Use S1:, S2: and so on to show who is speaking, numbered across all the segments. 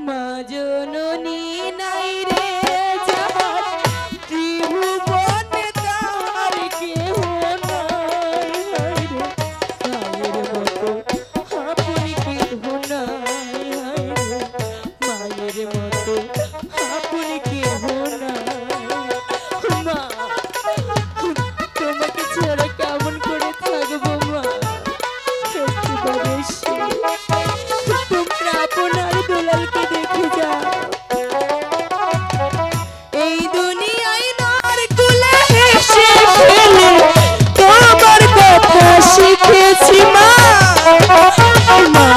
S1: মা জননী নাই রে যাহার ত্রিভুবনে তাহার কেহ নাই রে মায়ের মতো আপন কেহ নাই রে মায়ের মতো আপন কেহ নাই মা তোমাকে ছাড়া কেমন করে থাকবো মা তোমরা আপনার দুলালকে দেখে যাও এই দুনিয়ায় নার কুলে হেসে খেলে তোমার কথা শিখেছি মা মা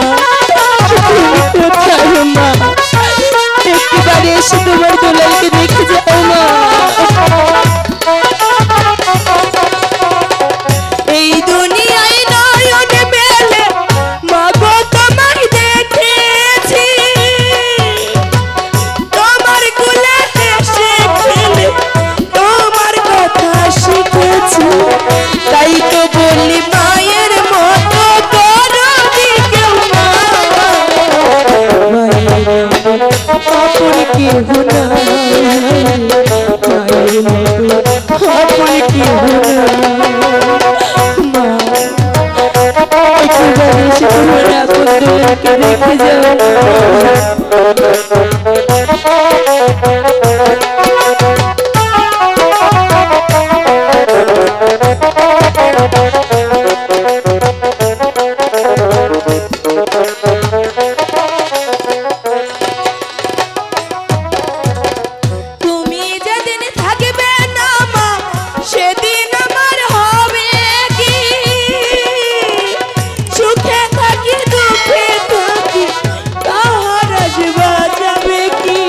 S1: তুমি কোথায় মা একবারে এসে তোমার দুলালকে দেখে যাও মা এই দুনিয়ায় নয়ন মেলে মা গো তোমায় দেখেছি তোমার কুলে হেসে খেলে তোমার কথা শিখেছি তাই তো বলি মায়ের মতো করবি কেউ না মায়ের আপন কেহ নাই মায়ের মতো আপন কেহ নাই মা একটুখানি এসে তোমার আপন দুলালকে দেখে যাও তুমি যেদিন থাকবে না মা সেদিন আমার হবে কি সুখে থাকি দুঃখে থাকি তাহার আসবা যাবে কি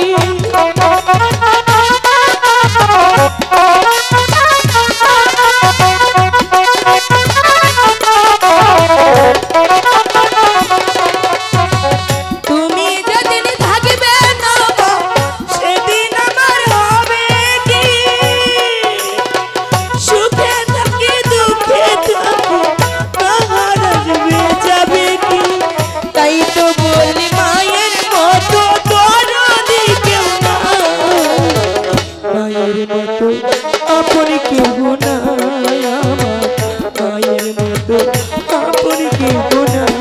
S1: তুমি যেদিন থাকবে না মা সেদিন আমার হবে কি সুখে থাকি দুঃখে থাকি তাহার আসবে যাবে কি তাই তো বলি মায়ের মতো দরদি কেউ নাই মায়ের মতো আপন কেহ নাই আমার মায়ের মতো আপন কেহ নাই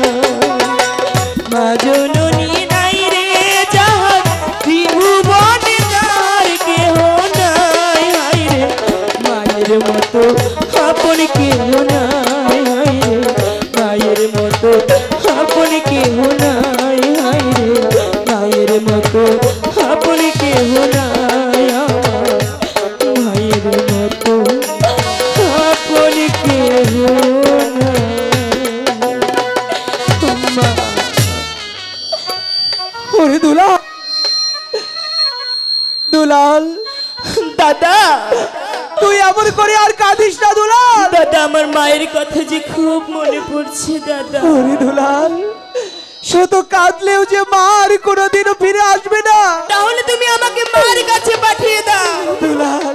S1: মা জননী নাই রে যাহার ত্রিভুবনে তার কেহ নাই হায় রে মায়ের মতো আপন কেহ নাই হায় রে মায়ের মতো আপন কেহ নাই হায় রে মায়ের মতো আপন কেহ নাই আমার মায়ের মতো আপন কেহ নাই মা
S2: ওরে দুলাল দুলাল
S1: দাদা
S2: তুই এমন করে আর কাঁদিস না দুলাল
S1: দাদা আমার মায়ের কথা যে খুব মনে পড়ছে দাদা
S2: ওরে দুলাল শুধু কাঁদলেও যে মা আর কোনোদিনও ফিরে আসবে না
S1: তাহলে তুমি আমাকে মার কাছে পাঠিয়ে দাও
S2: দুলাল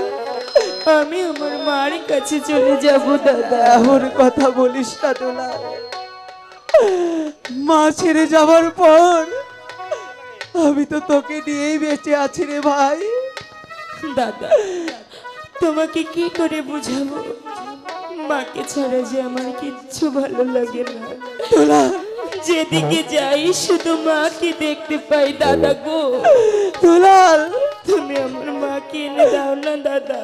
S1: আমি আমার মার কাছে চলে যাব দাদা
S2: এমন কথা বলিস না দুলাল মা ছেড়ে যাবার পর আমি তো তোকে নিয়েই বেঁচে আছি রে ভাই
S1: দাদা তোমাকে কি করে বুঝাবো মাকে ছাড়া যে আমার কিচ্ছু ভালো লাগে না
S2: দুলাল
S1: যেদিকে যাই শুধু মাকে দেখতে পাই দাদা গো
S2: দুলাল
S1: তুমি আমার মাকে এনে দাও না দাদা